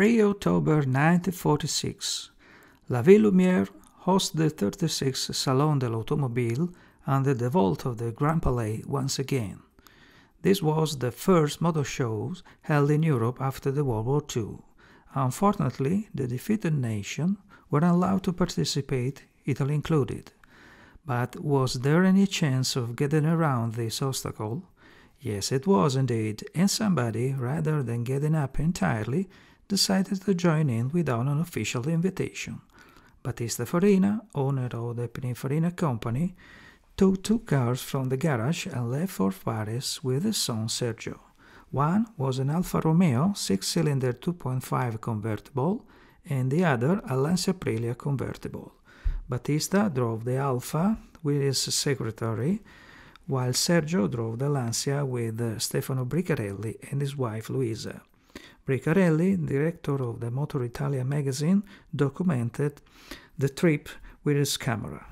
3 October 1946, La Ville Lumière hosts the 36th Salon de l'Automobile under the vault of the Grand Palais once again. This was the first motor show held in Europe after the World War II. Unfortunately, the defeated nation were allowed to participate, Italy included. But was there any chance of getting around this obstacle? Yes, it was indeed, and somebody, rather than getting up entirely, decided to join in without an official invitation. Battista Farina, owner of the Pininfarina Company, took 2 cars from the garage and left for Paris with his son Sergio. One was an Alfa Romeo 6-cylinder 2.5 convertible, and the other a Lancia Aprilia convertible. Battista drove the Alfa with his secretary, while Sergio drove the Lancia with Stefano Bricarelli and his wife Luisa. Bricarelli, director of the Motor Italia magazine, documented the trip with his camera.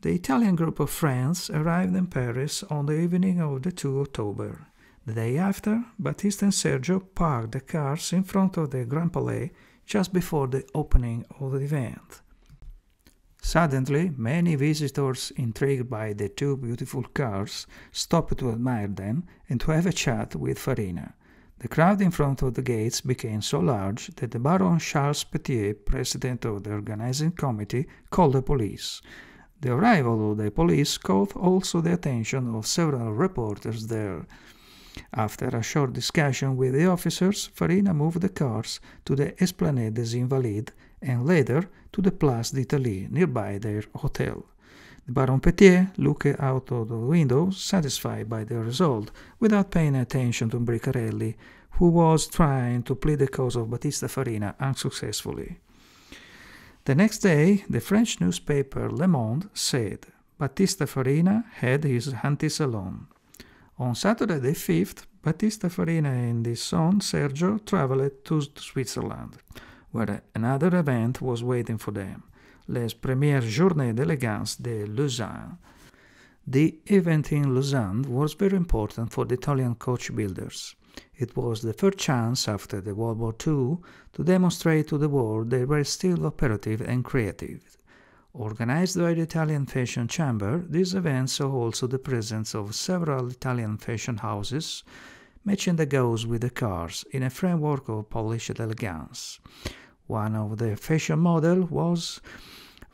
The Italian group of friends arrived in Paris on the evening of the 2 October. The day after, Battista and Sergio parked the cars in front of the Grand Palais just before the opening of the event. Suddenly, many visitors, intrigued by the 2 beautiful cars, stopped to admire them and to have a chat with Farina. The crowd in front of the gates became so large that the Baron Charles Petier, president of the organizing committee, called the police. The arrival of the police caught also the attention of several reporters there. After a short discussion with the officers, Farina moved the cars to the Esplanade des Invalides and later to the Place d'Italie, nearby their hotel. The Baron Petier looked out of the window, satisfied by the result, without paying attention to Bricarelli, who was trying to plead the cause of Battista Farina unsuccessfully. The next day, the French newspaper Le Monde said Battista Farina had his anti-salon. On Saturday the 5th, Battista Farina and his son Sergio traveled to Switzerland, where another event was waiting for them, Les Premières Journées d'Élégance de Lausanne. The event in Lausanne was very important for the Italian coach builders. It was the first chance after the World War II to demonstrate to the world they were still operative and creative. Organized by the Italian Fashion Chamber, these events saw also the presence of several Italian fashion houses, matching the goals with the cars in a framework of polished elegance. One of the fashion models was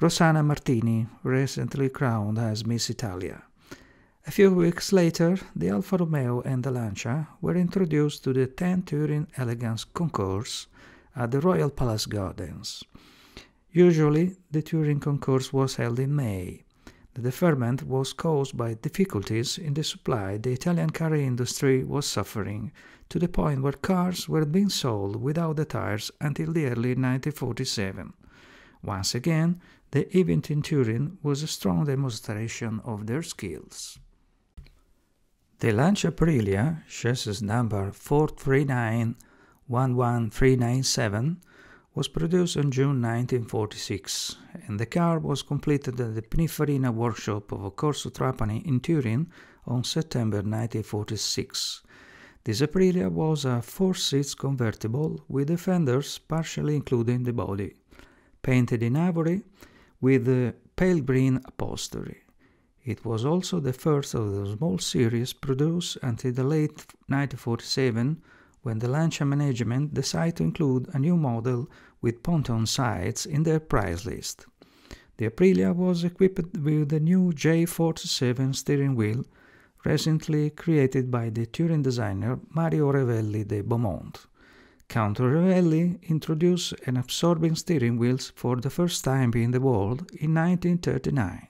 Rossana Martini, recently crowned as Miss Italia. A few weeks later, the Alfa Romeo and the Lancia were introduced to the 10th Turin Elegance Concours at the Royal Palace Gardens. Usually, the Turin Concours was held in May. The deferment was caused by difficulties in the supply the Italian car industry was suffering, to the point where cars were being sold without the tires until the early 1947. Once again, the event in Turin was a strong demonstration of their skills. The Lancia Aprilia, chassis number 43911397, was produced in June 1946, and the car was completed at the Pininfarina workshop of Corso Trapani in Turin on September 1946. This Aprilia was a 4-seat convertible with the fenders partially including the body, painted in ivory with a pale green upholstery. It was also the first of the small series produced until the late 1947, when the Lancia management decided to include a new model with pontoon sides in their price list. The Aprilia was equipped with the new J47 steering wheel, recently created by the Turin designer Mario Revelli de Beaumont. Count Revelli introduced an absorbing steering wheel for the first time in the world in 1939.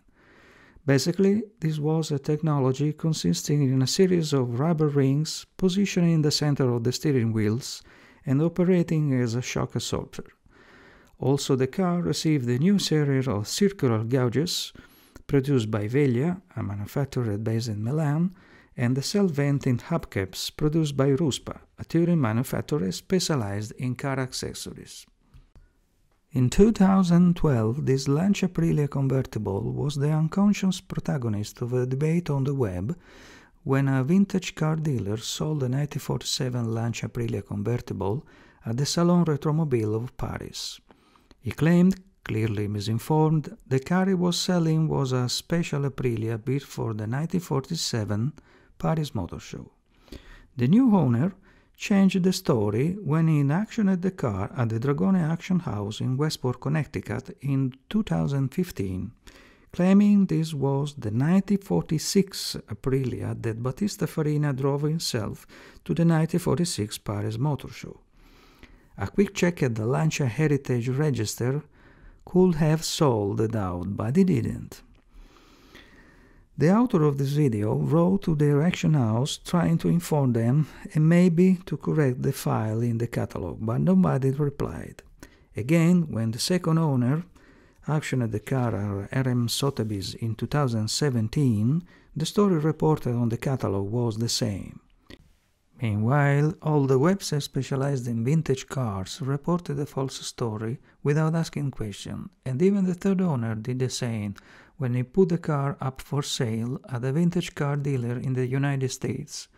Basically, this was a technology consisting in a series of rubber rings positioned in the center of the steering wheels and operating as a shock absorber. Also, the car received a new series of circular gauges produced by Veglia, a manufacturer based in Milan, and the self-venting hubcaps produced by Ruspa, a Turin manufacturer specialized in car accessories. In 2012, this Lancia Aprilia convertible was the unconscious protagonist of a debate on the web when a vintage car dealer sold a 1947 Lancia Aprilia convertible at the Salon Retromobile of Paris. He claimed, clearly misinformed, the car he was selling was a special Aprilia built for the 1947 Paris Motor Show. The new owner changed the story when he auctioned the car at the Dragone Auction House in Westport, Connecticut in 2015, claiming this was the 1946 Aprilia that Battista Farina drove himself to the 1946 Paris Motor Show. A quick check at the Lancia Heritage Register could have solved the doubt, but it didn't. The author of this video wrote to the auction house trying to inform them and maybe to correct the file in the catalog, but nobody replied. Again, when the second owner auctioned the car at RM Sotheby's in 2017, the story reported on the catalog was the same. Meanwhile, all the websites specialized in vintage cars reported a false story without asking questions, and even the third owner did the same when he put the car up for sale at a vintage car dealer in the United States.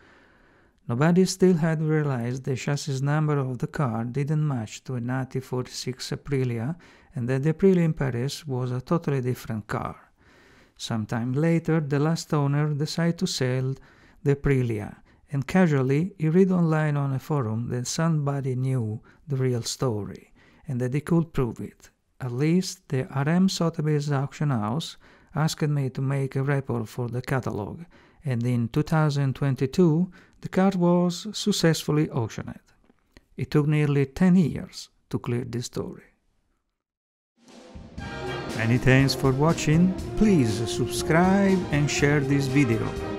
Nobody still had realized the chassis number of the car didn't match to a 1946 Aprilia and that the Aprilia in Paris was a totally different car. Sometime later, the last owner decided to sell the Aprilia, and casually he read online on a forum that somebody knew the real story and that he could prove it. At least the RM Sotheby's auction house asked me to make a report for the catalog, and in 2022 the car was successfully auctioned. It took nearly 10 years to clear this story. Many thanks for watching. Please subscribe and share this video.